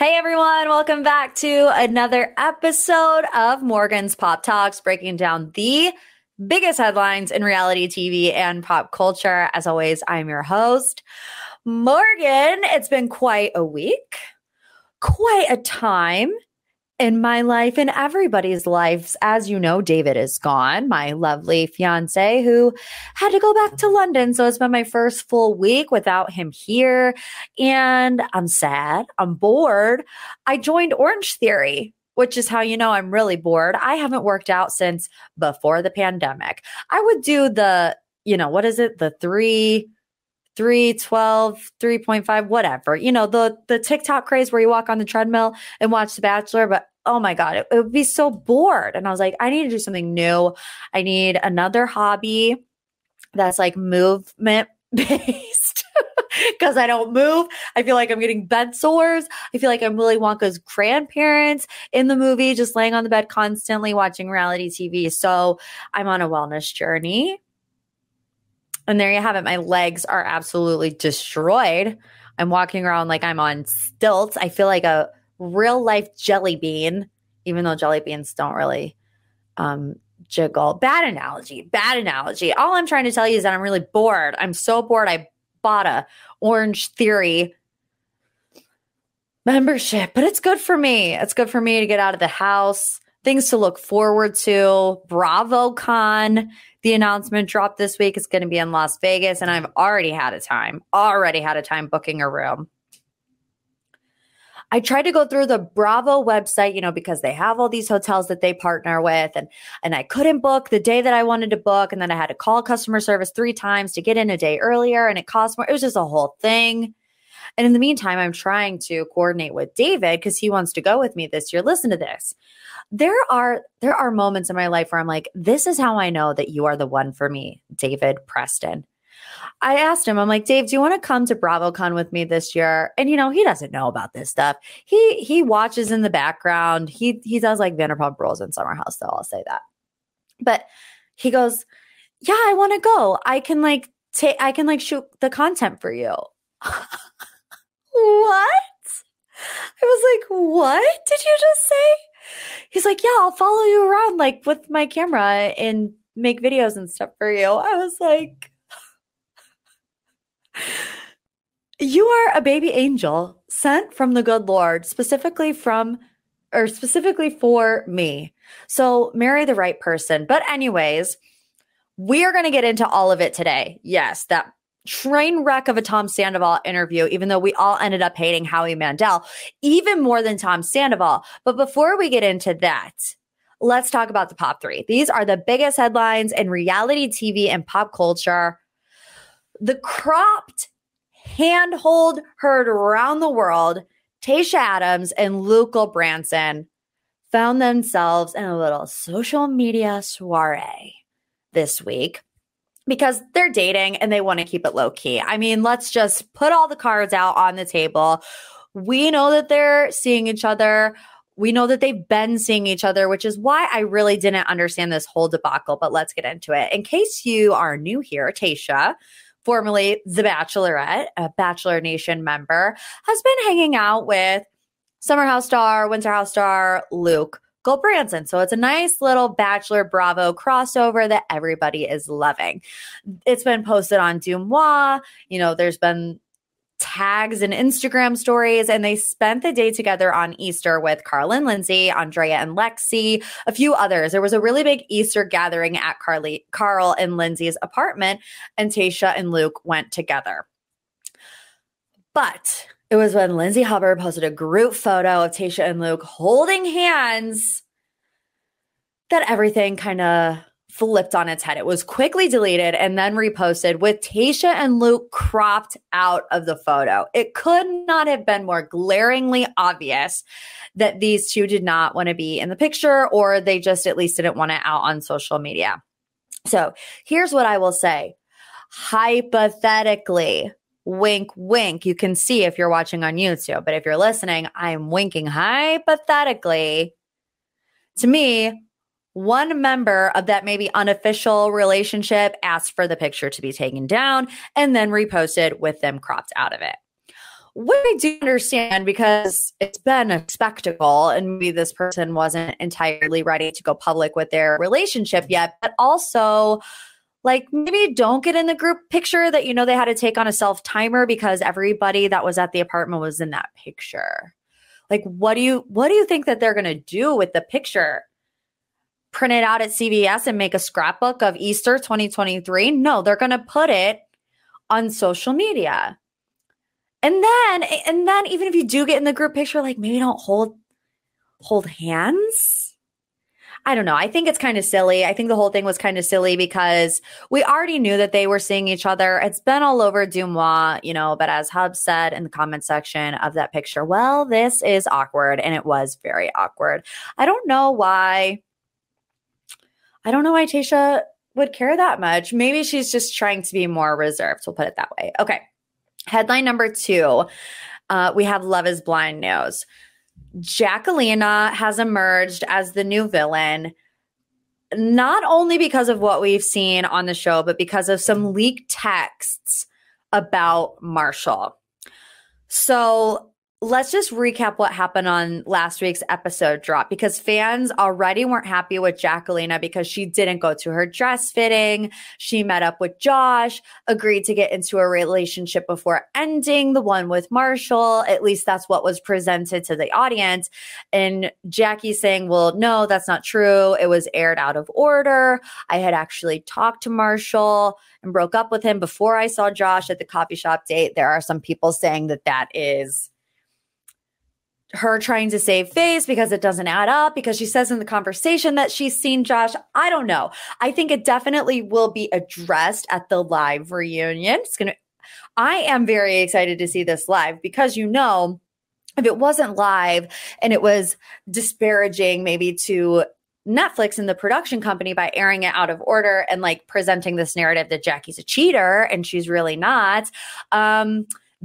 Hey everyone, welcome back to another episode of Morgan's Pop Talks, breaking down the biggest headlines in reality TV and pop culture. As always, I'm your host, Morgan. It's been quite a week, quite a time in my life and everybody's lives. As you know, David is gone, my lovely fiance who had to go back to London. So it's been my first full week without him here. And I'm sad. I'm bored. I joined Orange Theory, which is how you know I'm really bored. I haven't worked out since before the pandemic. I would do the, what is it? The 312, 3.5, whatever. The TikTok craze where you walk on the treadmill and watch The Bachelor. But oh my God, it would be so bored. And I was like, I need to do something new. I need another hobby that's like movement based because I don't move. I feel like I'm getting bed sores. I feel like I'm Willy Wonka's grandparents in the movie, just laying on the bed constantly watching reality TV. So I'm on a wellness journey. And there you have it. My legs are absolutely destroyed. I'm walking around like I'm on stilts. I feel like a real life jelly bean, even though jelly beans don't really jiggle. Bad analogy. All I'm trying to tell you is that I'm really bored. I'm so bored. I bought a Orange Theory membership, but it's good for me. It's good for me to get out of the house. Things to look forward to. BravoCon. The announcement dropped this week. It's going to be in Las Vegas, and I've already had a time booking a room. I tried to go through the Bravo website, because they have all these hotels that they partner with, and I couldn't book the day that I wanted to book, and then I had to call customer service 3 times to get in a day earlier, and it cost more. It was just a whole thing. And in the meantime, I'm trying to coordinate with David because he wants to go with me this year. Listen to this. There are moments in my life where I'm like, this is how I know that you are the one for me, David Preston. I asked him, I'm like, Dave, do you want to come to BravoCon with me this year? And, he doesn't know about this stuff. He watches in the background. He does like Vanderpump Rules and Summer House, though, I'll say that. But he goes, yeah, I want to go. I can shoot the content for you. What? I was like, what did you just say? He's like, yeah, I'll follow you around like with my camera and make videos and stuff for you. I was like, you are a baby angel sent from the good Lord, specifically for me. So marry the right person. But anyways, we are going to get into all of it today. Yes, that train wreck of a Tom Sandoval interview, even though we all ended up hating Howie Mandel even more than Tom Sandoval. But before we get into that, let's talk about the top 3. These are the biggest headlines in reality TV and pop culture. The cropped handhold heard around the world, Tayshia Adams and Luke Branson found themselves in a little social media soiree this week because they're dating and they want to keep it low key. I mean, let's just put all the cards out on the table. We know that they're seeing each other. We know that they've been seeing each other, which is why I really didn't understand this whole debacle, but let's get into it. In case you are new here, Tayshia, formerly The Bachelorette, a Bachelor Nation member, has been hanging out with Summer House star, Winter House star, Luke Branson. So it's a nice little Bachelor Bravo crossover that everybody is loving. It's been posted on Dumois. There's been tags and Instagram stories, and they spent the day together on Easter with Carl and Lindsay, Andrea and Lexi, a few others. There was a really big Easter gathering at Carl and Lindsay's apartment, and Tayshia and Luke went together. But it was when Lindsay Hubbard posted a group photo of Tayshia and Luke holding hands that everything kind of flipped on its head. It was quickly deleted and then reposted with Tayshia and Luke cropped out of the photo. It could not have been more glaringly obvious that these two did not want to be in the picture, or they just at least didn't want it out on social media. So here's what I will say. Hypothetically, wink, wink. You can see if you're watching on YouTube, but if you're listening, I'm winking hypothetically. To me, one member of that maybe unofficial relationship asked for the picture to be taken down and then reposted with them cropped out of it. What I do understand, because it's been a spectacle and maybe this person wasn't entirely ready to go public with their relationship yet, but also like maybe don't get in the group picture that, you know, they had to take on a self timer because everybody that was at the apartment was in that picture. Like, what do you think that they're going to do with the picture? Print it out at CVS and make a scrapbook of Easter 2023? No, they're going to put it on social media. And then even if you do get in the group picture, like maybe don't hold hands. I don't know. I think it's kind of silly. I think the whole thing was kind of silly because we already knew that they were seeing each other. It's been all over Dumois, you know, but as Hub said in the comment section of that picture, well, this is awkward. And it was very awkward. I don't know why Tayshia would care that much. Maybe she's just trying to be more reserved. We'll put it that way. Okay. Headline number 2, we have Love is Blind news. Jackeline has emerged as the new villain, not only because of what we've seen on the show, but because of some leaked texts about Marshall. So let's just recap what happened on last week's episode drop, because fans already weren't happy with Jackeline because she didn't go to her dress fitting. She met up with Josh, agreed to get into a relationship before ending the one with Marshall. At least that's what was presented to the audience. And Jackie saying, well, no, that's not true. It was aired out of order. I had actually talked to Marshall and broke up with him before I saw Josh at the coffee shop date. There are some people saying that that is her trying to save face because it doesn't add up, because she says in the conversation that she's seen Josh. I don't know. I think it definitely will be addressed at the live reunion. I am very excited to see this live because, you know, if it wasn't live and it was disparaging maybe to Netflix and the production company by airing it out of order and like presenting this narrative that Jackie's a cheater and she's really not,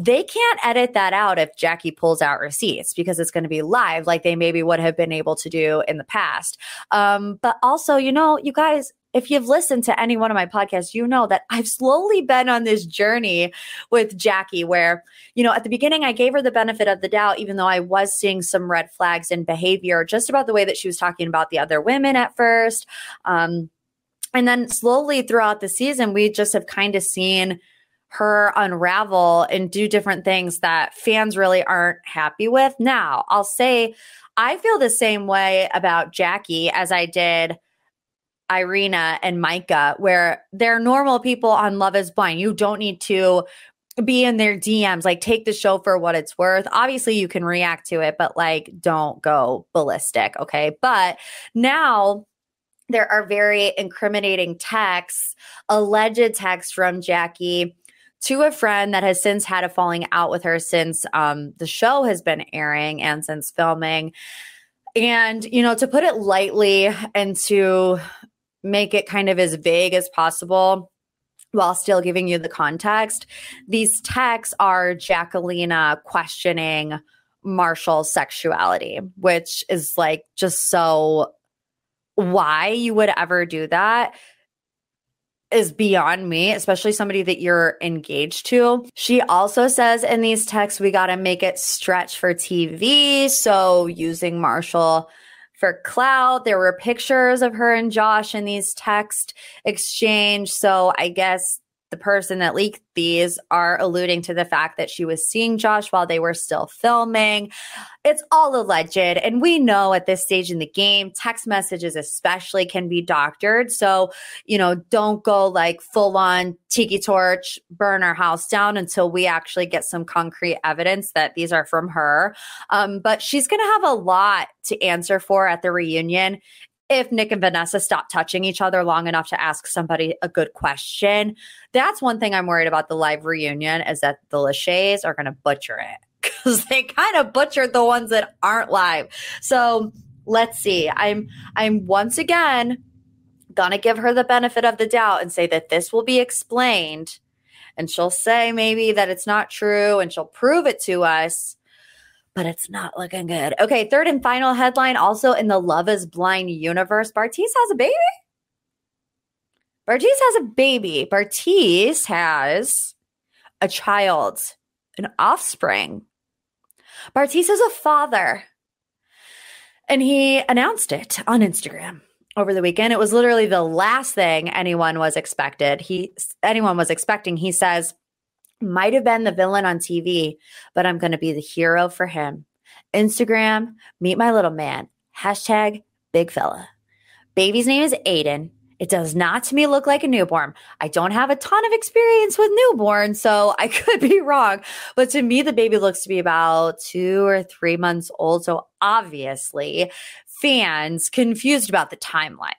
they can't edit that out if Jackie pulls out receipts because it's going to be live like they maybe would have been able to do in the past. But also, you know, you guys, if you've listened to any one of my podcasts, you know that I've slowly been on this journey with Jackie where, you know, at the beginning, I gave her the benefit of the doubt, even though I was seeing some red flags in behavior, just about the way that she was talking about the other women at first. And then slowly throughout the season, we just have kind of seen her unravel and do different things that fans really aren't happy with. Now, I'll say I feel the same way about Jackie as I did Irina and Micah, where they're normal people on Love is Blind. You don't need to be in their DMs, like take the show for what it's worth. Obviously, you can react to it, but like don't go ballistic, okay? But now there are very incriminating texts, alleged texts from Jackie to a friend that has since had a falling out with her since the show has been airing and since filming. And, you know, to put it lightly and to make it kind of as vague as possible while still giving you the context, these texts are Jackeline questioning Marshall's sexuality, which is like just so why you would ever do that is beyond me, especially somebody that you're engaged to. She also says in these texts, we got to make it stretch for TV. So using Marshall for clout. There were pictures of her and Josh in these text exchange. So I guess the person that leaked these are alluding to the fact that she was seeing Josh while they were still filming. It's all alleged. And we know at this stage in the game, text messages especially can be doctored. So, you know, don't go like full on tiki torch, burn our house down until we actually get some concrete evidence that these are from her. But she's going to have a lot to answer for at the reunion. If Nick and Vanessa stop touching each other long enough to ask somebody a good question. That's one thing I'm worried about the live reunion is that the Lachey's are going to butcher it because they kind of butchered the ones that aren't live. So let's see. I'm once again going to give her the benefit of the doubt and say that this will be explained. And she'll say maybe that it's not true and she'll prove it to us. But it's not looking good. Okay, third and final headline, also in the Love is Blind universe, Bartise has a baby? Bartise has a baby. Bartise has a child. an offspring. Bartise is a father. And he announced it on Instagram over the weekend. It was literally the last thing anyone was expecting. He says, might have been the villain on TV, but I'm going to be the hero for him. Instagram, meet my little man. Hashtag big fella. Baby's name is Aiden. It does not to me look like a newborn. I don't have a ton of experience with newborns, so I could be wrong. But to me, the baby looks to be about 2 or 3 months old. So obviously, fans confused about the timeline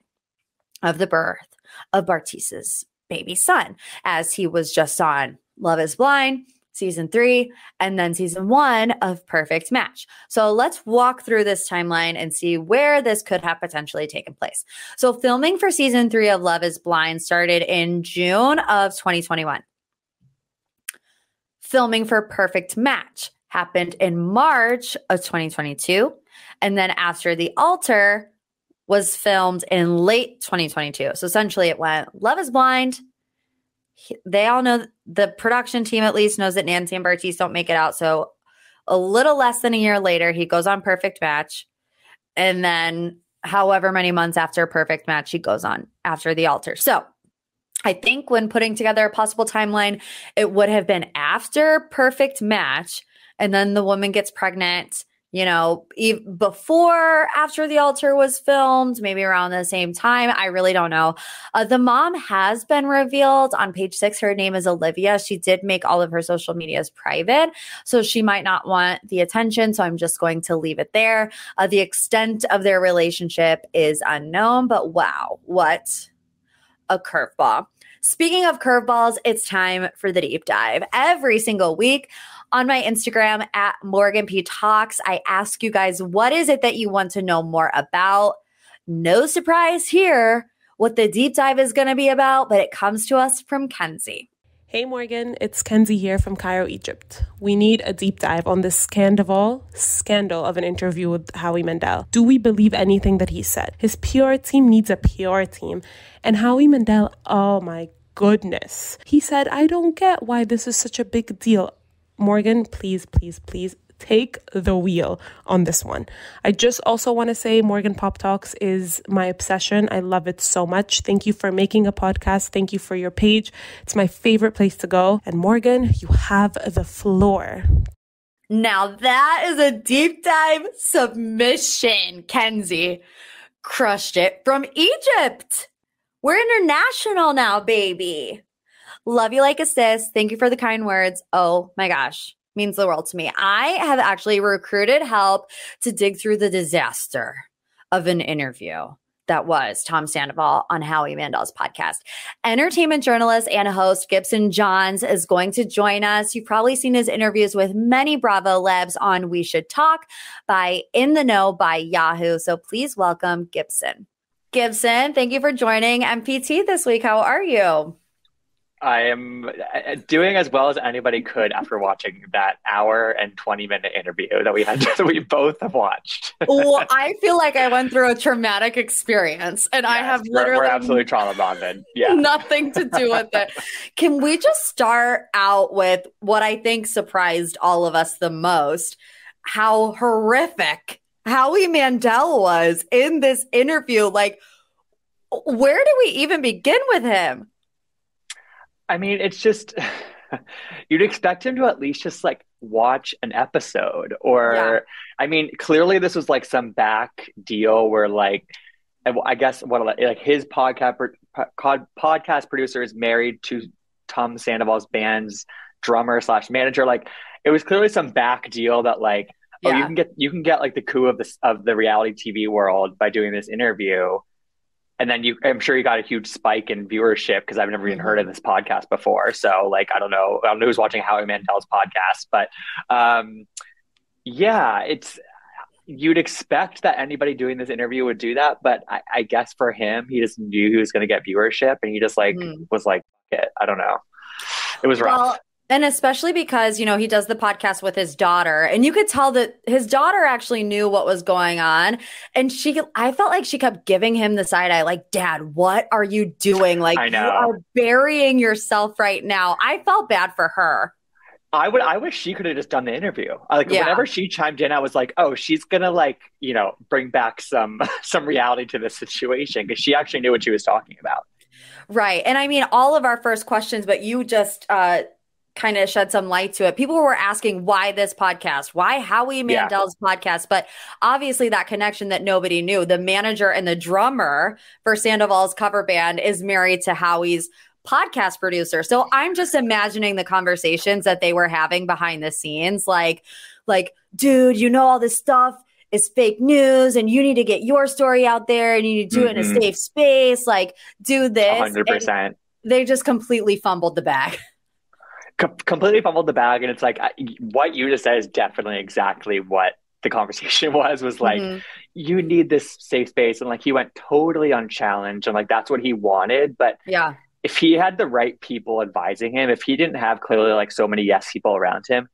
of the birth of Bartise's baby son, as he was just on Love is Blind, season 3, and then season 1 of Perfect Match. So let's walk through this timeline and see where this could have potentially taken place. So filming for season 3 of Love is Blind started in June of 2021. Filming for Perfect Match happened in March of 2022. And then After the Altar was filmed in late 2022. So essentially it went Love is Blind. They all know, the production team at least knows that Nancy and Bartise don't make it out. So a little less than a year later, he goes on Perfect Match. And then however many months after Perfect Match, he goes on After the Altar. So I think when putting together a possible timeline, it would have been after Perfect Match. And then the woman gets pregnant, before After the Altar was filmed, maybe around the same time. I really don't know. The mom has been revealed on page 6. Her name is Olivia. She did make all of her social medias private, so she might not want the attention. So I'm just going to leave it there. The extent of their relationship is unknown, but wow, what a curveball. Speaking of curveballs, it's time for the deep dive. Every single week on my Instagram at Morgan P Talks, I ask you guys, what is it that you want to know more about? No surprise here what the deep dive is going to be about, but it comes to us from Kenzie. Hey Morgan, it's Kenzie here from Cairo, Egypt. We need a deep dive on this scandal of an interview with Howie Mandel. Do we believe anything that he said? His PR team needs a PR team. And Howie Mandel, oh my goodness. He said, I don't get why this is such a big deal. Morgan, please take the wheel on this one. I just also want to say Morgan Pop Talks is my obsession. I love it so much. Thank you for making a podcast. Thank you for your page. It's my favorite place to go. And Morgan, you have the floor. Now that is a deep dive submission, Kenzie. Crushed it from Egypt. We're international now, baby. Love you like a sis. Thank you for the kind words. Oh my gosh. Means the world to me. I have actually recruited help to dig through the disaster of an interview that was Tom Sandoval on Howie Mandel's podcast. Entertainment journalist and host Gibson Johns is going to join us. You've probably seen his interviews with many Bravo Lebs on We Should Talk by In the Know by Yahoo. So please welcome Gibson. Gibson, thank you for joining MPT this week. How are you? I am doing as well as anybody could after watching that hour and 20-minute interview that we both have watched. Well, I feel like I went through a traumatic experience and yes, I have literally we're absolutely trauma bonded. Yeah. Nothing to do with it. Can we just start out with what I think surprised all of us the most? How horrific Howie Mandel was in this interview. Like, where do we even begin with him? I mean, it's just, you'd expect him to at least just like watch an episode or, I mean, clearly this was like some back deal where like, I guess like his podcast producer is married to Tom Sandoval's band's drummer / manager. Like it was clearly some back deal that like, oh, you can get like the coup of the reality TV world by doing this interview. And then I'm sure you got a huge spike in viewership because I've never even heard of this podcast before. So like, I don't know who's watching Howie Mandel's podcast, but you'd expect that anybody doing this interview would do that. But I guess for him, he just knew he was going to get viewership and he just like was like, I don't know. It was rough. Well, and especially because, he does the podcast with his daughter and you could tell that his daughter actually knew what was going on. And I felt like she kept giving him the side eye, like, Dad, what are you doing? Like, you are burying yourself right now. I felt bad for her. I wish she could have just done the interview. Whenever she chimed in, I was like, oh, she's gonna bring back some some reality to this situation, because she actually knew what she was talking about. Right. And I mean, all of our first questions, but you just kind of shed some light to it. People were asking why this podcast, why Howie Mandel's podcast, but obviously that connection that nobody knew. The manager and the drummer for Sandoval's cover band is married to Howie's podcast producer. So I'm just imagining the conversations that they were having behind the scenes, like, dude, you know, all this stuff is fake news and you need to get your story out there and you need to do it in a safe space. Like, do this. 100%. They just completely fumbled the bag. Completely fumbled the bag. And it's like, what you just said is definitely exactly what the conversation was like, you need this safe space. And like, he went totally unchallenged and like, that's what he wanted. But yeah, if he had the right people advising him, if he didn't have clearly like so many yes people around him,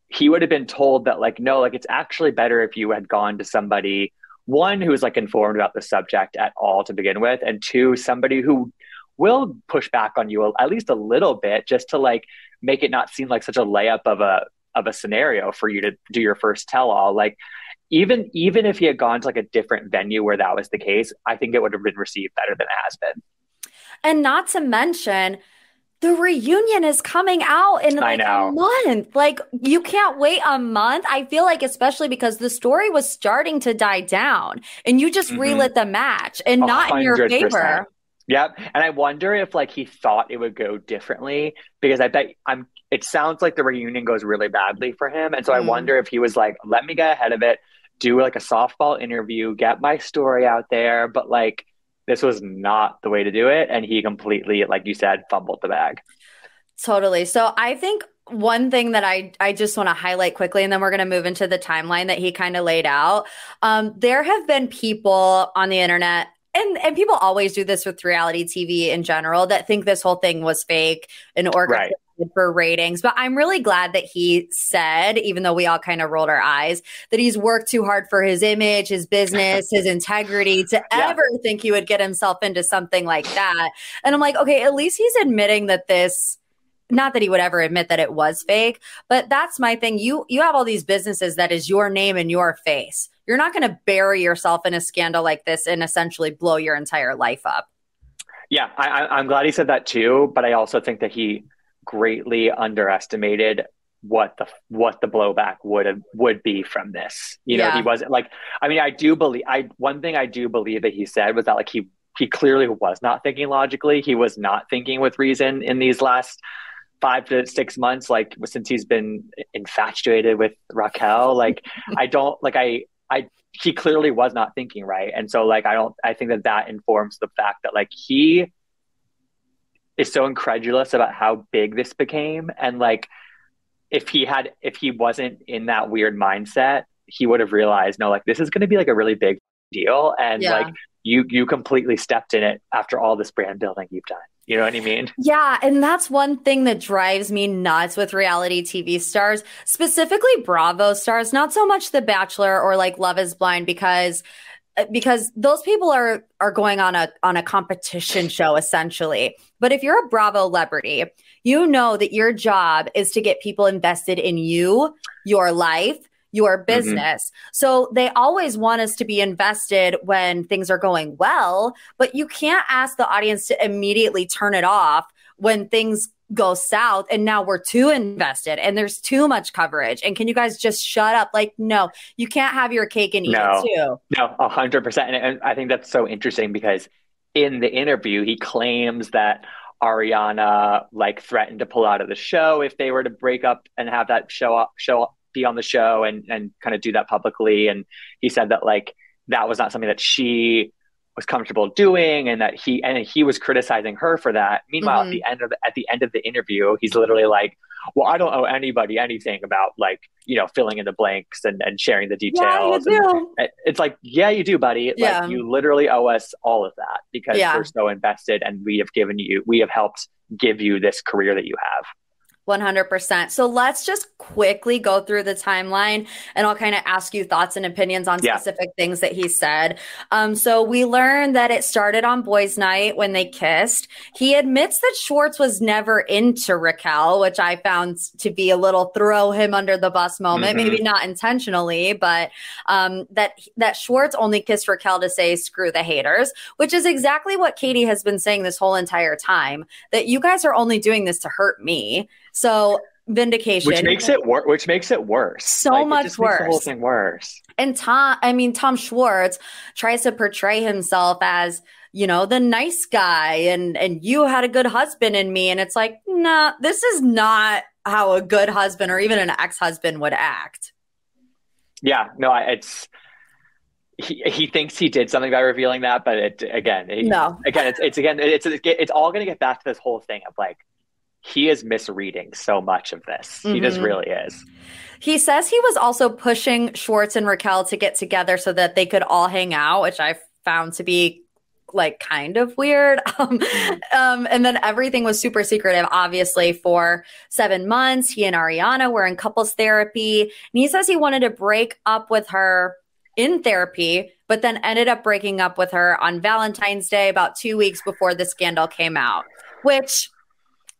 he would have been told that like, no, like it's actually better if you had gone to somebody, one, who was like informed about the subject at all to begin with, and two, somebody who will push back on you at least a little bit, just to like make it not seem like such a layup of a scenario for you to do your first tell all. Like even if he had gone to like a different venue where that was the case, I think it would have been received better than it has been. And not to mention, the reunion is coming out in like a month. Like, you can't wait a month. I feel like, especially because the story was starting to die down and you just relit the match and not 100%. In your favor. Yep. And I wonder if like he thought it would go differently, because I bet it sounds like the reunion goes really badly for him. And so I wonder if he was like, let me get ahead of it, do like a softball interview, get my story out there. But like, this was not the way to do it. And he completely, like you said, fumbled the bag. Totally. So I think one thing that I just want to highlight quickly, and then we're going to move into the timeline that he kind of laid out. There have been people on the internet, and people always do this with reality TV in general, that think this whole thing was fake and orchestrated for ratings. But I'm really glad that he said, even though we all kind of rolled our eyes, that he's worked too hard for his image, his business, his integrity to ever think he would get himself into something like that. And I'm like, okay, at least he's admitting that this, not that he would ever admit that it was fake, but that's my thing. You have all these businesses that is your name and your face. You're not going to bury yourself in a scandal like this and essentially blow your entire life up. Yeah, I'm glad he said that too. But I also think that he greatly underestimated what the blowback would be from this. You know, he wasn't like, I mean, one thing I do believe that he said was that like he clearly was not thinking logically. He was not thinking with reason in these last 5 to 6 months, like since he's been infatuated with Raquel. Like he clearly was not thinking right. And so like, I think that informs the fact that like he is so incredulous about how big this became. And like, if he wasn't in that weird mindset, he would have realized, no, like this is going to be like a really big deal. And like you completely stepped in it after all this brand building you've done. You know what I mean? Yeah. And that's one thing that drives me nuts with reality TV stars, specifically Bravo stars, not so much The Bachelor or like Love is Blind, because those people are going on a competition show essentially. But if you're a Bravo celebrity, you know that your job is to get people invested in you, your life, your business. So they always want us to be invested when things are going well, but you can't ask the audience to immediately turn it off when things go south and now we're too invested and there's too much coverage. And can you guys just shut up? Like, no, you can't have your cake and eat it too. No, 100%. And I think that's so interesting because in the interview, he claims that Ariana like threatened to pull out of the show if they were to break up and have that be on the show and kind of do that publicly. And he said that like that was not something that she was comfortable doing, and that he was criticizing her for that. Meanwhile, at the end of the interview, he's literally like, well, I don't owe anybody anything about like, you know, filling in the blanks and sharing the details. Yeah, you do. It's like, yeah, you do, buddy. Yeah. Like you literally owe us all of that because we're so invested and we have helped give you this career that you have. 100%. So let's just quickly go through the timeline and I'll kind of ask you thoughts and opinions on specific things that he said. So we learned that it started on boys' night when they kissed. He admits that Schwartz was never into Raquel, which I found to be a little throw him under the bus moment, maybe not intentionally, but that Schwartz only kissed Raquel to say, screw the haters, which is exactly what Katie has been saying this whole entire time, that you guys are only doing this to hurt me. So vindication, which makes it worse. So like, much it just worse. Makes the whole thing worse. And Tom Schwartz tries to portray himself as, you know, the nice guy and you had a good husband in me. And it's like, nah, this is not how a good husband or even an ex-husband would act. Yeah, no, he thinks he did something by revealing that, but it's all going to get back to this whole thing of like, he is misreading so much of this. He just really is. He says he was also pushing Schwartz and Raquel to get together so that they could all hang out, which I found to be like kind of weird. And then everything was super secretive, obviously, for 7 months. He and Ariana were in couples therapy. And he says he wanted to break up with her in therapy, but then ended up breaking up with her on Valentine's Day about 2 weeks before the scandal came out, which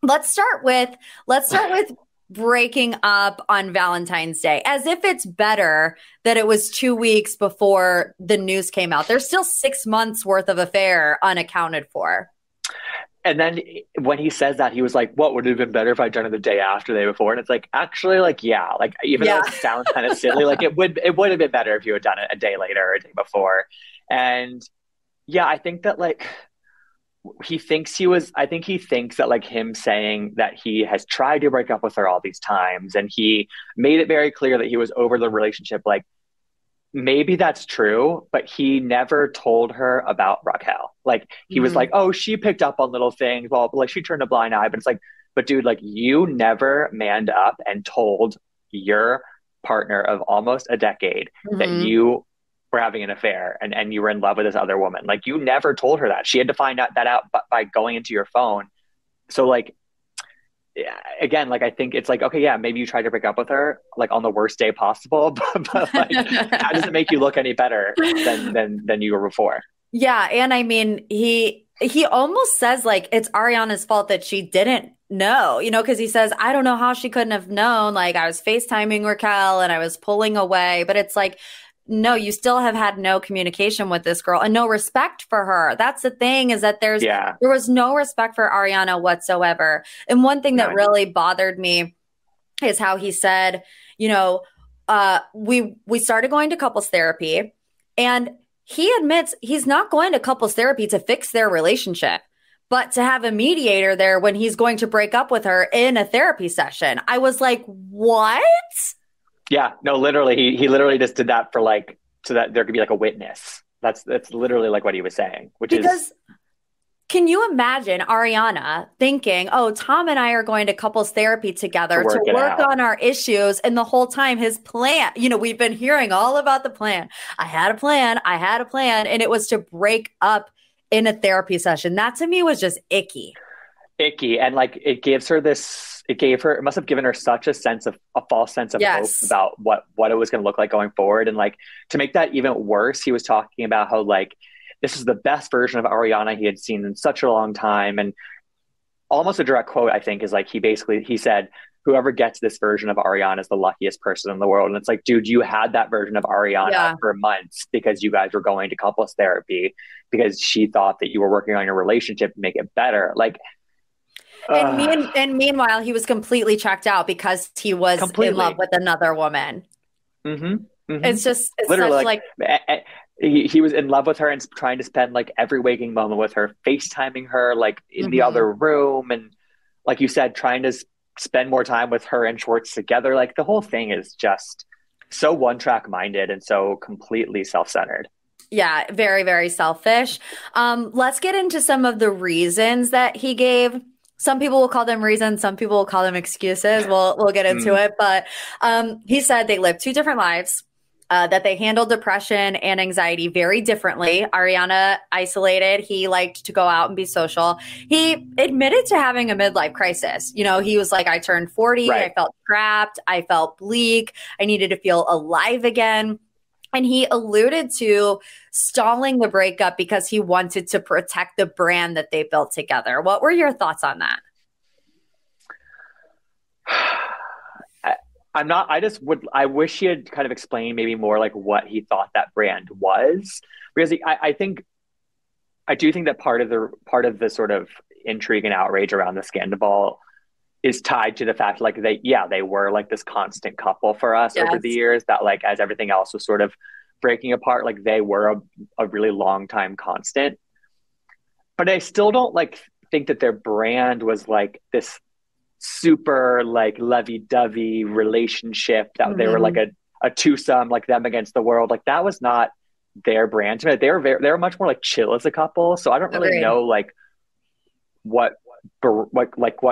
let's start with breaking up on Valentine's Day, as if it's better that it was 2 weeks before the news came out. There's still 6 months worth of affair unaccounted for. And then when he says that, he was like, what would have been better if I'd done it the day after, the day before? And it's like, actually, like, yeah, like, even though it sounds kind of silly, like it would have been better if you had done it a day later or a day before. And yeah, I think that like, he thinks that like him saying that he has tried to break up with her all these times and he made it very clear that he was over the relationship. Like, maybe that's true, but he never told her about Raquel. Like, he was like, oh, she picked up on little things. Well, like, she turned a blind eye. But it's like, but dude, like, you never manned up and told your partner of almost a decade that you were having an affair and you were in love with this other woman. Like, you never told her that. She had to find out by going into your phone. So like, again, like, I think it's like, okay, yeah, maybe you tried to break up with her like on the worst day possible, but like, how does it make you look any better than you were before? Yeah. And I mean, he almost says like it's Ariana's fault that she didn't know, you know, because he says, I don't know how she couldn't have known. Like, I was FaceTiming Raquel and I was pulling away, but it's like, no, you still have had no communication with this girl and no respect for her. That's the thing, is that there was no respect for Ariana whatsoever. And one thing that really bothered me is how he said, you know, we started going to couples therapy, and he admits he's not going to couples therapy to fix their relationship, but to have a mediator there when he's going to break up with her in a therapy session. I was like, what? Yeah, no, literally, he literally just did that for like, so that there could be like a witness. That's literally like what he was saying, because can you imagine Ariana thinking, oh, Tom and I are going to couples therapy together to work on our issues. And the whole time his plan, you know, we've been hearing all about the plan. I had a plan. And it was to break up in a therapy session. That to me was just icky. And like, it must have given her such a false sense of hope about what it was going to look like going forward. And like, to make that even worse, he was talking about how like, this is the best version of Ariana he had seen in such a long time. And almost a direct quote, I think, is like, he said, whoever gets this version of Ariana is the luckiest person in the world. And it's like, dude, you had that version of Ariana for months because you guys were going to couples therapy because she thought that you were working on your relationship to make it better. Like, and meanwhile, he was completely checked out because he was in love with another woman. It's literally such like he was in love with her and trying to spend like every waking moment with her, FaceTiming her like in the other room, and like you said, trying to spend more time with her and Schwartz together. Like, the whole thing is just so one-track minded and so completely self-centered. Yeah, very, very selfish. Let's get into some of the reasons that he gave. Some people will call them reasons. Some people will call them excuses. We'll get into it. But he said they lived 2 different lives. that they handled depression and anxiety very differently. Ariana isolated. He liked to go out and be social. He admitted to having a midlife crisis. You know, he was like, I turned 40. Right. I felt trapped. I felt bleak. I needed to feel alive again. And he alluded to stalling the breakup because he wanted to protect the brand that they built together. What were your thoughts on that? I wish he had kind of explained maybe more like what he thought that brand was, because I do think that part of the sort of intrigue and outrage around the Scandoval is tied to the fact like they were like this constant couple for us over the years, that like as everything else was sort of breaking apart, like they were a really long time constant. But I still don't like think that their brand was like this super like lovey-dovey relationship that they were like a twosome, like them against the world. Like that was not their brand to me. They were much more like chill as a couple. So I don't really know like what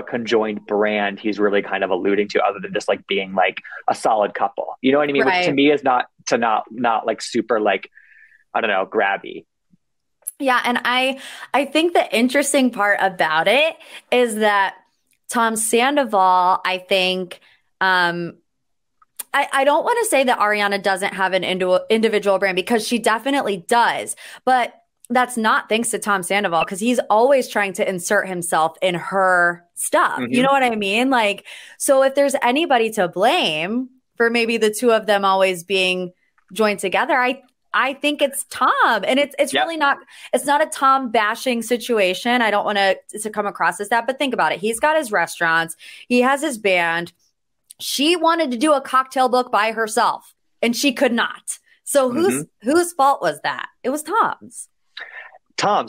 conjoined brand he's really kind of alluding to, other than just like being like a solid couple. You know what I mean? Which to me is not like super like, I don't know, grabby. Yeah. And I think the interesting part about it is that Tom Sandoval, I think, I don't want to say that Ariana doesn't have an individual brand, because she definitely does, but that's not thanks to Tom Sandoval, because he's always trying to insert himself in her stuff. You know what I mean? Like, so if there's anybody to blame for maybe the two of them always being joined together, I think it's Tom. And it's really not, it's not a Tom bashing situation. I don't want to come across as that, but think about it. He's got his restaurants. He has his band. She wanted to do a cocktail book by herself and she could not. So whose fault was that? It was Tom's.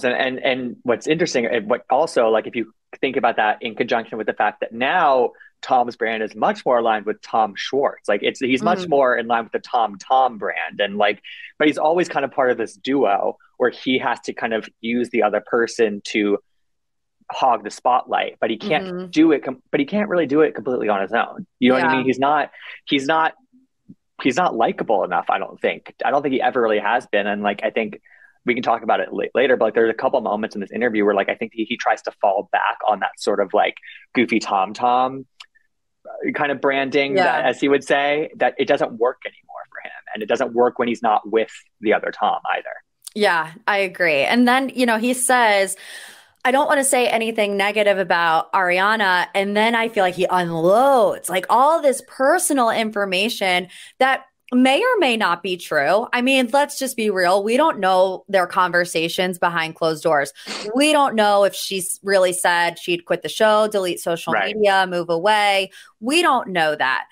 And what's interesting, but also like if you think about that in conjunction with the fact that now Tom's brand is much more aligned with Tom Schwartz. Like he's much more in line with the Tom brand. And like, but he's always kind of part of this duo where he has to kind of use the other person to hog the spotlight, but he can't do it. But he can't really do it completely on his own. You know what I mean? He's not likable enough. I don't think he ever really has been. And like, I think we can talk about it later, but like there's a couple moments in this interview where like I think he tries to fall back on that sort of like goofy Tom kind of branding, that, as he would say, that it doesn't work anymore for him, and it doesn't work when he's not with the other Tom either. Yeah, I agree. And then, you know, he says, I don't want to say anything negative about Ariana. And then I feel like he unloads like all this personal information that may or may not be true. I mean, let's just be real. We don't know their conversations behind closed doors. We don't know if she's really said she'd quit the show, delete social media, move away. We don't know that.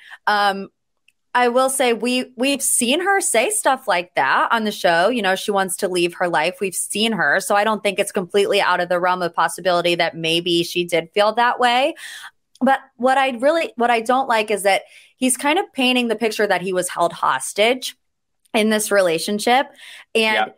I will say we've seen her say stuff like that on the show. You know, she wants to leave her life. We've seen her. So I don't think it's completely out of the realm of possibility that maybe she did feel that way. But what I don't like is that he's kind of painting the picture that he was held hostage in this relationship. And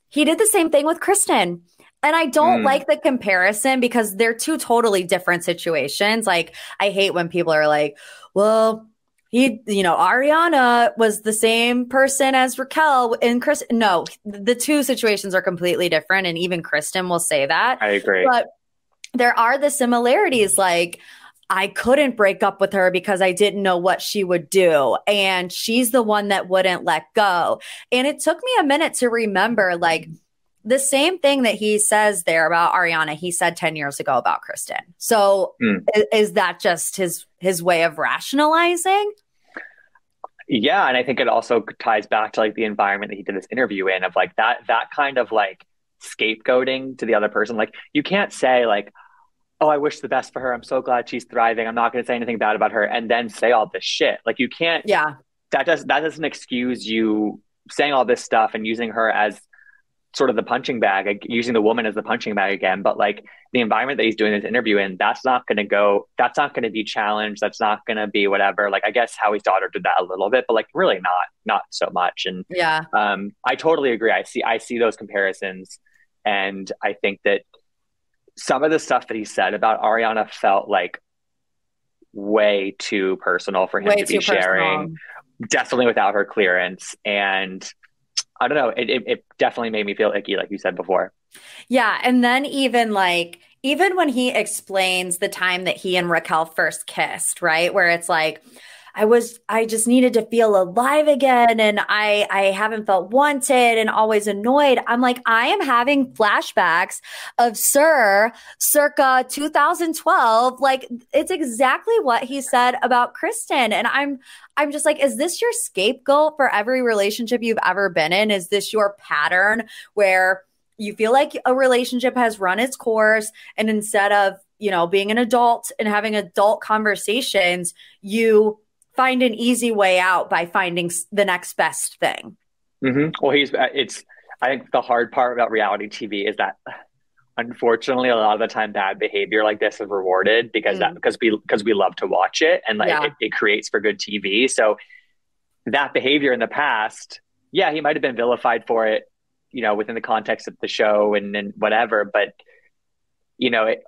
he did the same thing with Kristen. And I don't like the comparison because they're two totally different situations. Like, I hate when people are like, well, Ariana was the same person as Raquel and Kristen. No, the two situations are completely different. And even Kristen will say that. I agree. But there are the similarities. Like, I couldn't break up with her because I didn't know what she would do. And she's the one that wouldn't let go. And it took me a minute to remember, like, the same thing that he says there about Ariana, he said 10 years ago about Kristen. So is that just his way of rationalizing? Yeah. And I think it also ties back to like the environment that he did this interview in, of like that kind of like scapegoating to the other person. Like, you can't say like, oh, I wish the best for her. I'm so glad she's thriving. I'm not going to say anything bad about her. And then say all this shit. Like, you can't, that doesn't excuse you saying all this stuff and using her as sort of the punching bag, like using the woman as the punching bag again. But like the environment that he's doing this interview in, that's not going to be challenged. That's not going to be whatever. Like, I guess Howie's daughter did that a little bit, but like really not so much. And I totally agree. I see those comparisons. And I think that some of the stuff that he said about Ariana felt like way too personal for him to be sharing definitely without her clearance. And I don't know, it definitely made me feel icky, like you said before. Yeah. And then even when he explains the time that he and Raquel first kissed, right? Where it's like, I just needed to feel alive again. And I haven't felt wanted and always annoyed. I'm like, I am having flashbacks of circa 2012. Like, it's exactly what he said about Kristen. And I'm just like, is this your scapegoat for every relationship you've ever been in? Is this your pattern where you feel like a relationship has run its course, and instead of, being an adult and having adult conversations, you find an easy way out by finding the next best thing? Mm-hmm. Well, I think the hard part about reality TV is that, unfortunately, a lot of the time bad behavior like this is rewarded because we love to watch it, and it creates for good TV. So that behavior in the past, yeah, he might have been vilified for it, within the context of the show and whatever, but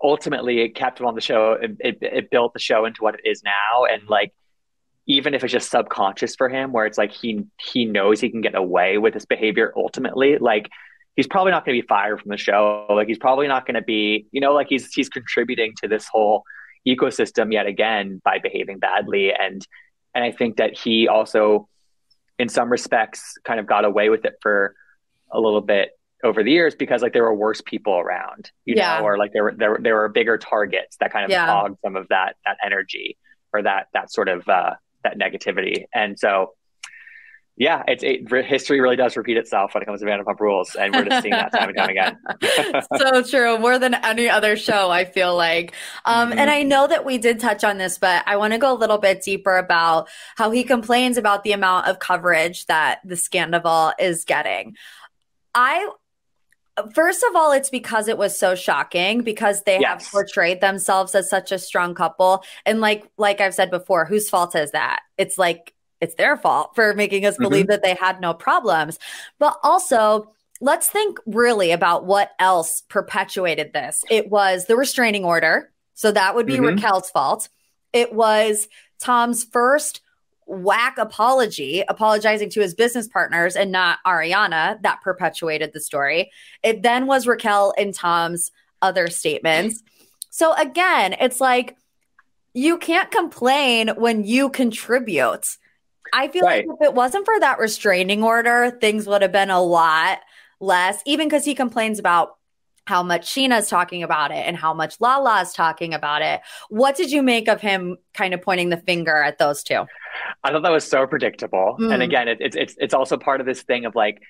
ultimately it kept him on the show. It built the show into what it is now. And like, even if it's just subconscious for him, where it's like, he knows he can get away with this behavior ultimately, like, he's probably not going to be fired from the show. Like, he's probably not going to be, like, he's contributing to this whole ecosystem yet again by behaving badly. And I think that he also, in some respects, kind of got away with it for a little bit over the years because, like, there were worse people around, know, or like there were bigger targets that kind of hogged some of that energy or that sort of that negativity. And so, yeah, history really does repeat itself when it comes to Vanderpump Rules, and we're just seeing that time and time again. So true, more than any other show, I feel like. And I know that we did touch on this, but I want to go a little bit deeper about how he complains about the amount of coverage that the Scandoval is getting. First of all, it's because it was so shocking, because they have portrayed themselves as such a strong couple. And like I've said before, whose fault is that? It's like, it's their fault for making us believe that they had no problems. But also, let's think really about what else perpetuated this. It was the restraining order. So that would be Raquel's fault. It was Tom's first whack apologizing to his business partners and not Ariana, that perpetuated the story. It then was Raquel and Tom's other statements. So again, it's like, you can't complain when you contribute. I feel like if it wasn't for that restraining order, things would have been a lot less, even because he complains about how much Scheana's talking about it and how much Lala's talking about it. What did you make of him kind of pointing the finger at those two? I thought that was so predictable. And again, it's also part of this thing of like,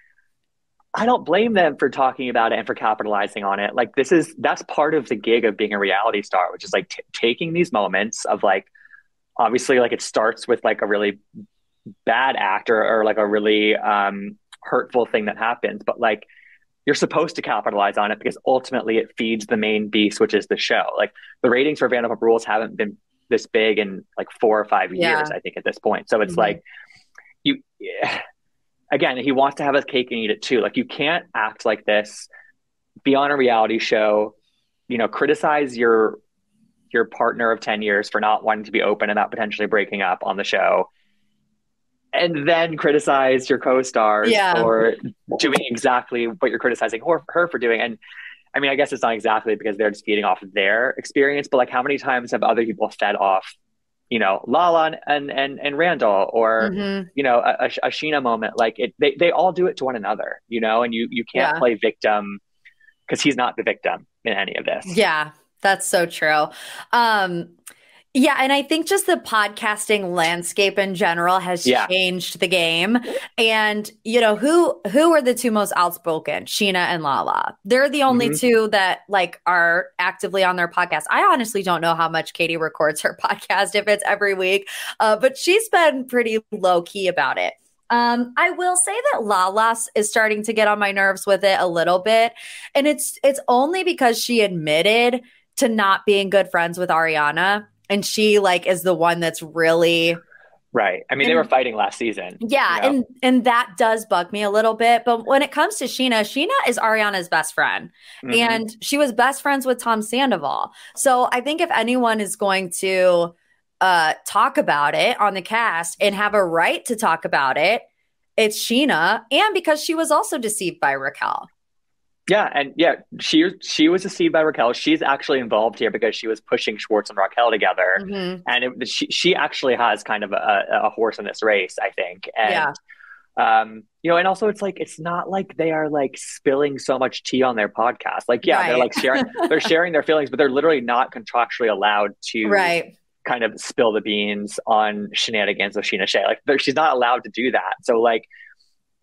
I don't blame them for talking about it and for capitalizing on it. Like, that's part of the gig of being a reality star, which is like taking these moments of like, obviously, like, it starts with like a really bad act or like a really hurtful thing that happens, but like, you're supposed to capitalize on it because ultimately it feeds the main beast, which is the show. Like, the ratings for Vanderpump Rules haven't been this big in like 4 or 5 years, I think, at this point. So it's like, again, he wants to have his cake and eat it too. Like, you can't act like this, be on a reality show, criticize your partner of 10 years for not wanting to be open about potentially breaking up on the show, and then criticize your co-stars for doing exactly what you're criticizing her for doing. And I mean, I guess it's not exactly because they're just feeding off of their experience, but like, how many times have other people fed off, Lala and Randall, or, a Scheana moment? Like, they all do it to one another, and you can't play victim, because he's not the victim in any of this. Yeah, that's so true. Yeah, and I think just the podcasting landscape in general has changed the game. And, who are the two most outspoken? Scheana and Lala. They're the only two that like are actively on their podcast. I honestly don't know how much Katie records her podcast, if it's every week, but she's been pretty low key about it. I will say that Lala is starting to get on my nerves with it a little bit. And it's only because she admitted to not being good friends with Ariana. And she like is the one that's really right. I mean, they were fighting last season. Yeah, and that does bug me a little bit. But when it comes to Scheana is Ariana's best friend, and she was best friends with Tom Sandoval. So I think if anyone is going to talk about it on the cast and have a right to talk about it, it's Scheana, and because she was also deceived by Raquel. Yeah, and she was deceived by Raquel. She's actually involved here because she was pushing Schwartz and Raquel together, and she actually has kind of a horse in this race, I think. And and also it's not like they are like spilling so much tea on their podcast. Like, they're like sharing their feelings, but they're literally not contractually allowed to kind of spill the beans on shenanigans of Scheana Shay. Like, she's not allowed to do that. So like,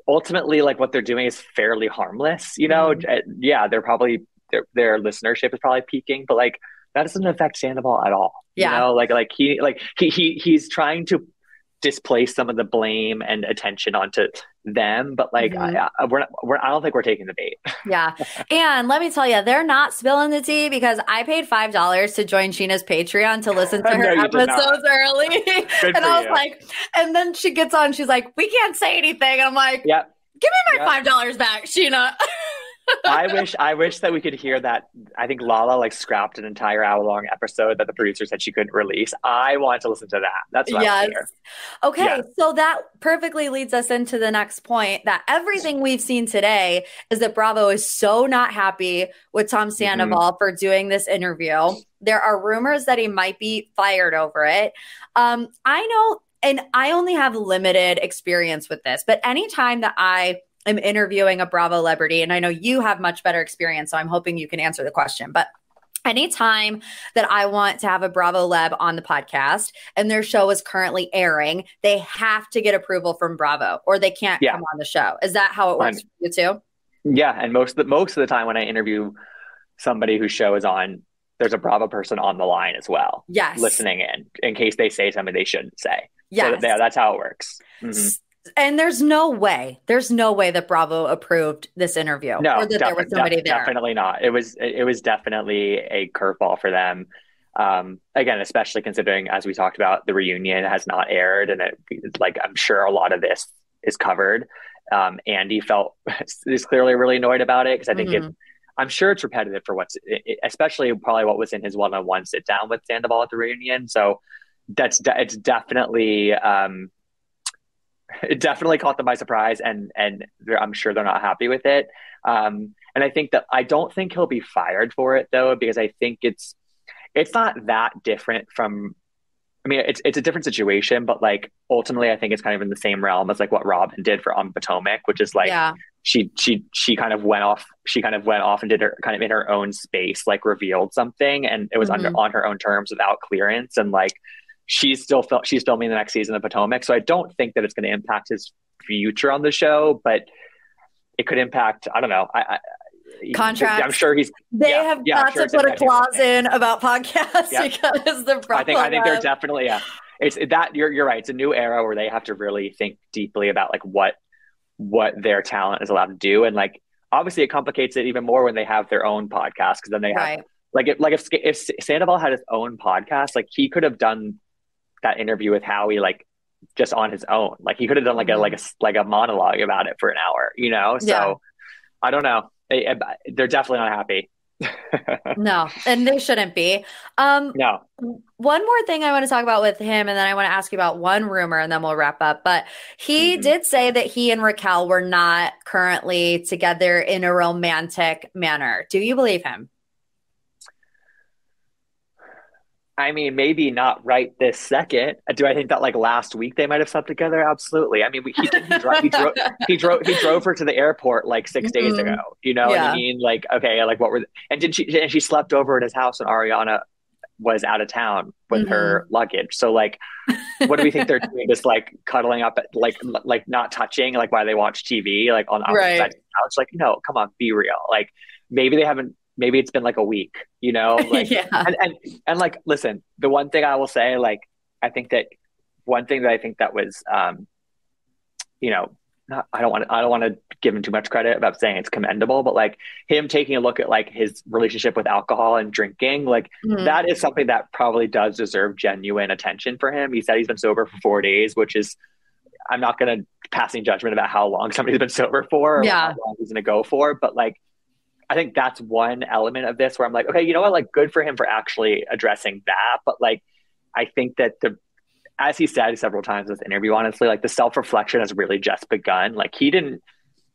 ultimately, like, what they're doing is fairly harmless, they're probably their listenership is probably peaking, but like that doesn't affect Sandoval at all. He's trying to displace some of the blame and attention onto them, but like I don't think we're taking the bait. And let me tell you, they're not spilling the tea, because I paid $5 to join Sheena's Patreon to listen to her episodes early. And I was like, and then she gets on, she's like, we can't say anything. I'm like, give me my $5 back, Scheana. I wish that we could hear that. I think Lala like scrapped an entire hour-long episode that the producer said she couldn't release. I want to listen to that. That's what I want to hear. Okay, so that perfectly leads us into the next point, that everything we've seen today is that Bravo is so not happy with Tom Sandoval for doing this interview. There are rumors that he might be fired over it. I know, and I only have limited experience with this, but anytime that I'm interviewing a Bravo celebrity, and I know you have much better experience, so I'm hoping you can answer the question. But anytime that I want to have a Bravo Leb on the podcast and their show is currently airing, they have to get approval from Bravo or they can't come on the show. Is that how it works for you too? Yeah. And most of the time when I interview somebody whose show is on, there's a Bravo person on the line as well. Listening in case they say something they shouldn't say. So that's how it works. And there's no way that Bravo approved this interview, no, or that there was somebody there. Definitely not. It was definitely a curveball for them. Again, especially considering, as we talked about, the reunion has not aired, and I'm sure a lot of this is covered. Andy is clearly really annoyed about it, because I think I'm sure it's repetitive for especially probably what was in his one-on-one sit down with Sandoval at the reunion. So it's definitely. It definitely caught them by surprise, and I'm sure they're not happy with it. And I think that I don't think he'll be fired for it, though, because I think it's not that different from. I mean, it's a different situation, but like ultimately, I think it's kind of in the same realm as like what Robin did for On Potomac, which is like she kind of went off. She kind of went off and did her kind of in her own space, like revealed something, and it was on her own terms without clearance, and like. She's filming the next season of Potomac, so I don't think that it's going to impact his future on the show, but it could impact. I don't know. Contracts. I'm sure they have got to put a clause in about podcasts because the problem. I think they're definitely It's that you're right. It's a new era where they have to really think deeply about like what their talent is allowed to do, and like obviously it complicates it even more when they have their own podcast, because then they have if Sandoval had his own podcast, like he could have done that interview with Howie like just on his own. Like he could have done like a monologue about it for an hour, So I don't know. They're definitely not happy. No, and they shouldn't be. No. One more thing I want to talk about with him, and then I want to ask you about one rumor, and then we'll wrap up. But he did say that he and Raquel were not currently together in a romantic manner. Do you believe him? I mean, maybe not right this second. Do I think that like last week they might have slept together? Absolutely. I mean, he drove her to the airport like 6 days ago. You know what I mean? Like, okay, like and she slept over at his house when Ariana was out of town with her luggage. So like, what do we think they're doing? Just like cuddling up, like not touching, like while they watch TV, like on the opposite side of the couch. Like, no, come on, be real. Like maybe they haven't. Maybe it's been like a week, like, and like, listen, the one thing I will say, like, I think that one thing that I think that was, I don't want to give him too much credit about saying it's commendable, but like him taking a look at like his relationship with alcohol and drinking, like that is something that probably does deserve genuine attention for him. He said he's been sober for 4 days, which is, I'm not going to passing judgment about how long somebody's been sober for or how long he's going to go for, but like, I think that's one element of this where I'm like, okay, you know what? Like, good for him for actually addressing that. But like, I think that as he said several times in this interview, honestly, like the self-reflection has really just begun. Like he didn't,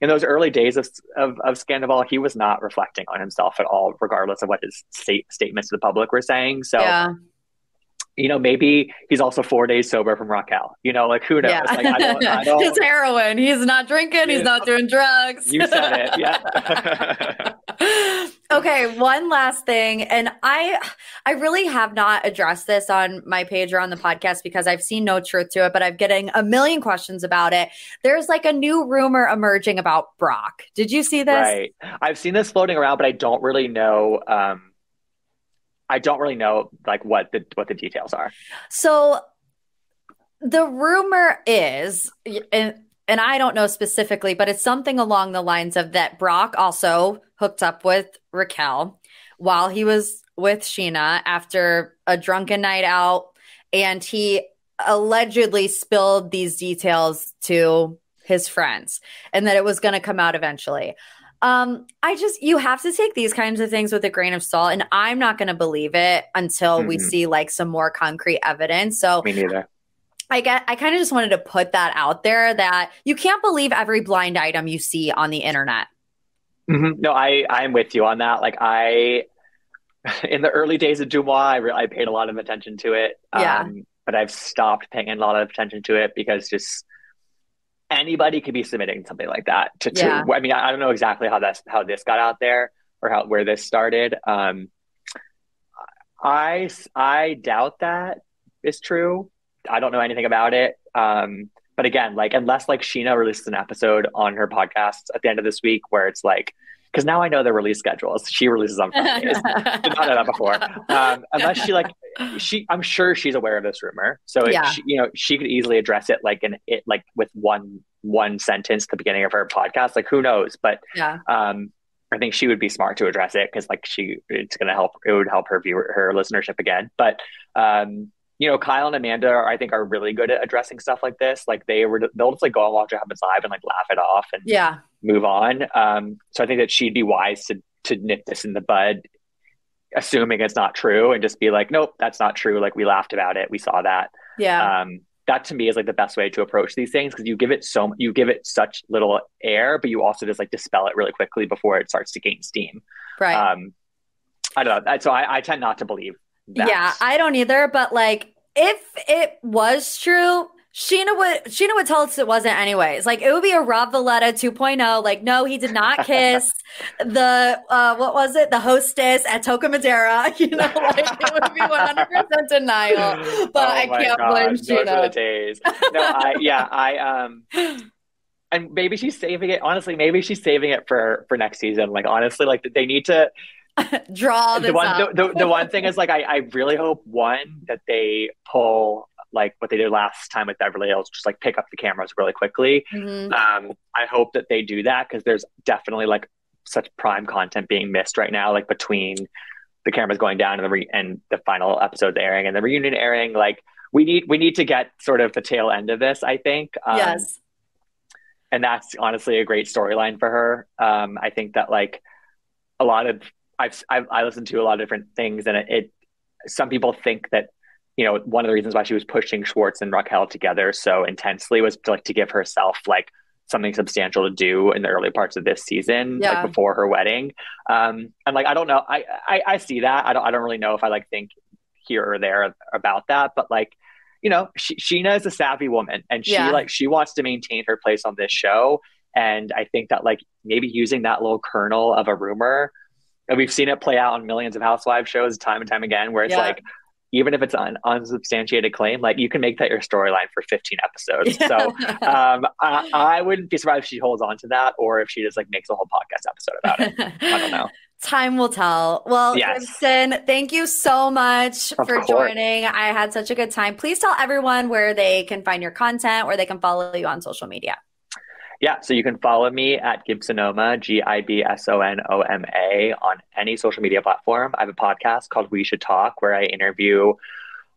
in those early days of Scandoval, he was not reflecting on himself at all, regardless of what his statements to the public were saying. So, maybe he's also 4 days sober from Raquel. Like who knows? Yeah. Like I don't. It's heroin. He's not drinking. He's not doing drugs. You said it. Yeah. Okay, one last thing, and I really have not addressed this on my page or on the podcast because I've seen no truth to it, but I'm getting a million questions about it. There's like a new rumor emerging about Brock. Did you see this? Right. I've seen this floating around, but I don't really know. Like what the details are. So the rumor is, and I don't know specifically, but it's something along the lines of that Brock also hooked up with Raquel while he was with Scheana after a drunken night out. And he allegedly spilled these details to his friends and that it was going to come out eventually. You have to take these kinds of things with a grain of salt, and I'm not going to believe it until we see like some more concrete evidence. So me neither. I kind of just wanted to put that out there that you can't believe every blind item you see on the internet. Mm-hmm. No, I'm with you on that. Like in the early days of Dumois, I paid a lot of attention to it. But I've stopped paying a lot of attention to it because just anybody could be submitting something like that to I mean, I don't know exactly how this got out there or where this started. I doubt that is true. I don't know anything about it. But again, like unless like Scheana releases an episode on her podcast at the end of this week where it's like, because now I know the release schedules. She releases on Fridays. Did not know that before. Unless I'm sure she's aware of this rumor. So she could easily address it like with one sentence at the beginning of her podcast. Like who knows? But I think she would be smart to address it because like it's going to help. It would help her listenership again. But Kyle and Amanda are really good at addressing stuff like this. Like they'll just like go and watch What Happens Live and like laugh it off and move on. So I think that she'd be wise to nip this in the bud, assuming it's not true, and just be like, nope, that's not true. Like we laughed about it. We saw that. Yeah. That to me is like the best way to approach these things because you give it such little air, but you also just like dispel it really quickly before it starts to gain steam. Right. I don't know. So I tend not to believe that. Yeah, I don't either. But like, if it was true, Scheana would tell us it wasn't anyways. Like it would be a Rob Valletta 2.0. Like, no, he did not kiss the hostess at Toca Madera. Like it would be 100% denial. But I can't blame Scheana. Those are the days. No, and maybe she's saving it. Honestly, maybe she's saving it for next season. Like honestly, like they need to draw this up. The one thing is like I really hope that they pull like what they did last time with Beverly Hills, just like pick up the cameras really quickly. Mm-hmm. I hope that they do that because there's definitely like such prime content being missed right now, like between the cameras going down and the final episodes airing and the reunion airing. Like we need to get sort of the tail end of this, I think. Yes. And that's honestly a great storyline for her. I think that like a lot of I listened to a lot of different things, and some people think that one of the reasons why she was pushing Schwartz and Raquel together so intensely was to give herself like something substantial to do in the early parts of this season, like before her wedding. And like I don't know, I see that. I don't really know if I like think here or there about that, but like Scheana is a savvy woman, and she wants to maintain her place on this show. And I think that like maybe using that little kernel of a rumor. And we've seen it play out on millions of Housewives shows time and time again, where it's like, even if it's an unsubstantiated claim, like you can make that your storyline for 15 episodes. Yeah. So I wouldn't be surprised if she holds on to that or if she just like makes a whole podcast episode about it. I don't know. Time will tell. Well, Gibson, thank you so much for joining. I had such a good time. Please tell everyone where they can find your content, where they can follow you on social media. Yeah, so you can follow me at Gibsonoma, Gibsonoma, on any social media platform. I have a podcast called We Should Talk, where I interview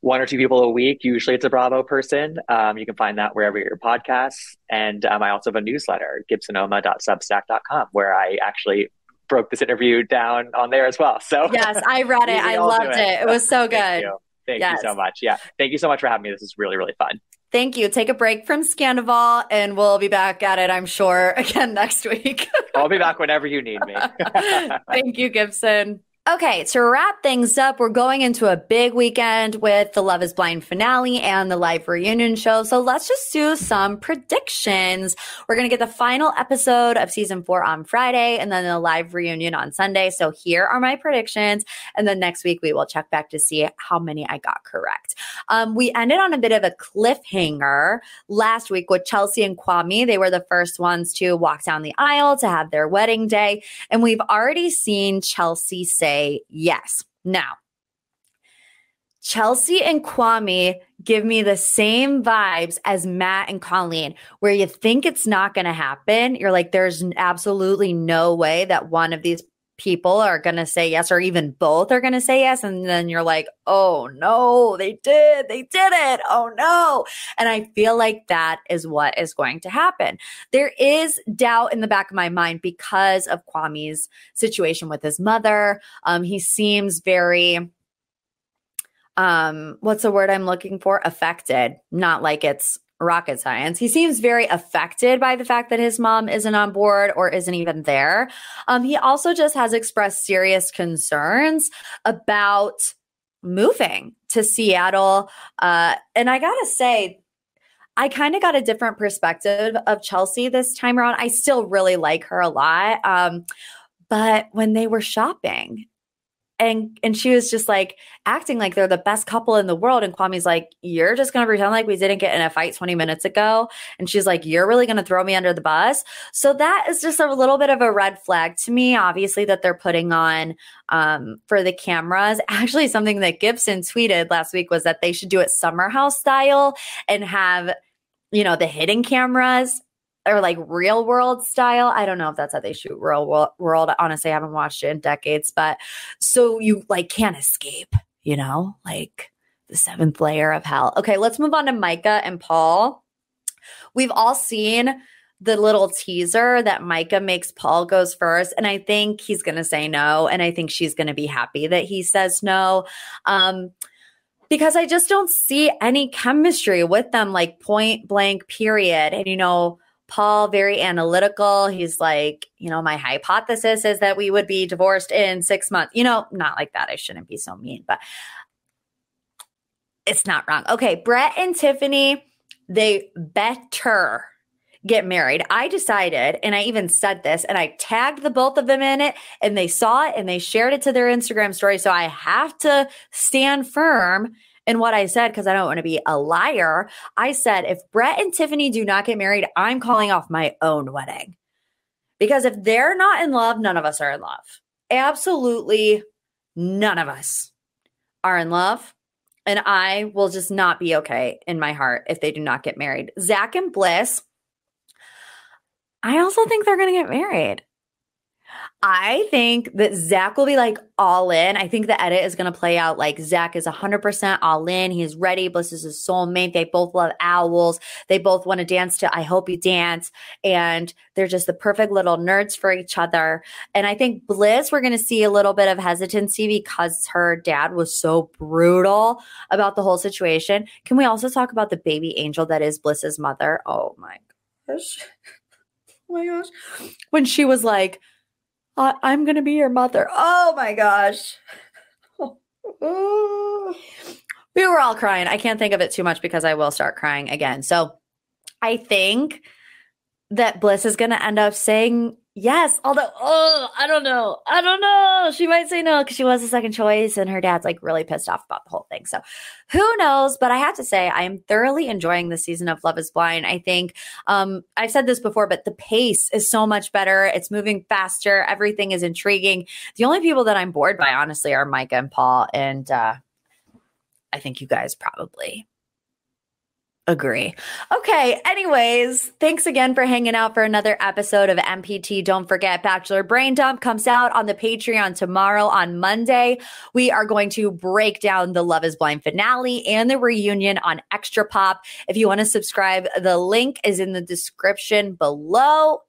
one or two people a week. Usually it's a Bravo person. You can find that wherever your podcasts. And I also have a newsletter, gibsonoma.substack.com, where I actually broke this interview down on there as well. So yes, I read it. I loved it. It was so good. Thank you so much. Yeah. Thank you so much for having me. This is really, really fun. Thank you. Take a break from Scandoval and we'll be back at it, I'm sure, again next week. I'll be back whenever you need me. Thank you, Gibson. Okay, to wrap things up, we're going into a big weekend with the Love is Blind finale and the live reunion show. So let's just do some predictions. We're going to get the final episode of season 4 on Friday and then the live reunion on Sunday. So here are my predictions. And then next week we will check back to see how many I got correct. We ended on a bit of a cliffhanger last week with Chelsea and Kwame. They were the first ones to walk down the aisle to have their wedding day. And we've already seen Chelsea say yes. Now, Chelsea and Kwame give me the same vibes as Matt and Colleen, where you think it's not going to happen. You're like, there's absolutely no way that one of these people are going to say yes, or even both are going to say yes. And then you're like, oh no, they did it. Oh no. And I feel like that is what is going to happen. There is doubt in the back of my mind because of Kwame's situation with his mother. He seems very, what's the word I'm looking for? Affected, not like it's rocket science. He seems very affected by the fact that his mom isn't on board or isn't even there. He also just has expressed serious concerns about moving to Seattle. And I gotta say, I kind of got a different perspective of Chelsea this time around. I still really like her a lot. But when they were shopping, and she was just like acting like they're the best couple in the world. And Kwame's like, you're just going to pretend like we didn't get in a fight 20 minutes ago. And she's like, you're really going to throw me under the bus. So that is just a little bit of a red flag to me, obviously, that they're putting on for the cameras. Actually, something that Gibson tweeted last week was that they should do it summer house style and have, the hidden cameras. Or like real world style. I don't know if that's how they shoot real world. Honestly, I haven't watched it in decades, but so you like can't escape, like the 7th layer of hell. Okay, let's move on to Micah and Paul. We've all seen the little teaser that Micah makes Paul goes first. And I think he's going to say no. And I think she's going to be happy that he says no. Because I just don't see any chemistry with them, like point blank period. And, Paul, very analytical. He's like, my hypothesis is that we would be divorced in 6 months. Not like that. I shouldn't be so mean, but it's not wrong. Okay, Brett and Tiffany, they better get married. I decided, and I even said this, and I tagged the both of them in it, and they saw it, and they shared it to their Instagram story. So I have to stand firm in what I said, because I don't want to be a liar. I said, if Brett and Tiffany do not get married, I'm calling off my own wedding. Because if they're not in love, none of us are in love. Absolutely none of us are in love. And I will just not be okay in my heart if they do not get married. Zach and Bliss, I also think they're going to get married. I think that Zach will be like all in. I think the edit is going to play out like Zach is 100% all in. He's ready. Bliss is his soulmate. They both love owls. They both want to dance to I Hope You Dance. And they're just the perfect little nerds for each other. And I think Bliss, we're going to see a little bit of hesitancy because her dad was so brutal about the whole situation. Can we also talk about the baby angel that is Bliss's mother? Oh my gosh. Oh my gosh. When she was like, I'm going to be your mother. Oh my gosh. We were all crying. I can't think of it too much because I will start crying again. So I think that Bliss is going to end up saying yes. Although, I don't know. She might say no because she was the second choice and her dad's like really pissed off about the whole thing. So who knows? But I have to say, I am thoroughly enjoying this season of Love is Blind. I think I've said this before, but the pace is so much better. It's moving faster. Everything is intriguing. The only people that I'm bored by, honestly, are Micah and Paul. And I think you guys probably agree. Okay. Anyways, thanks again for hanging out for another episode of MPT. Don't forget, Bachelor Brain Dump comes out on the Patreon tomorrow on Monday. We are going to break down the Love is Blind finale and the reunion on Extra Pop. If you want to subscribe, the link is in the description below.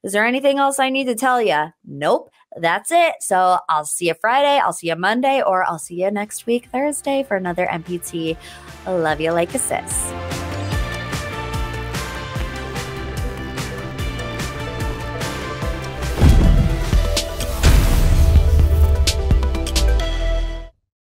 Is there anything else I need to tell you? Nope. That's it. So I'll see you Friday. I'll see you Monday, or I'll see you next week, Thursday, for another MPT. I love you like a sis.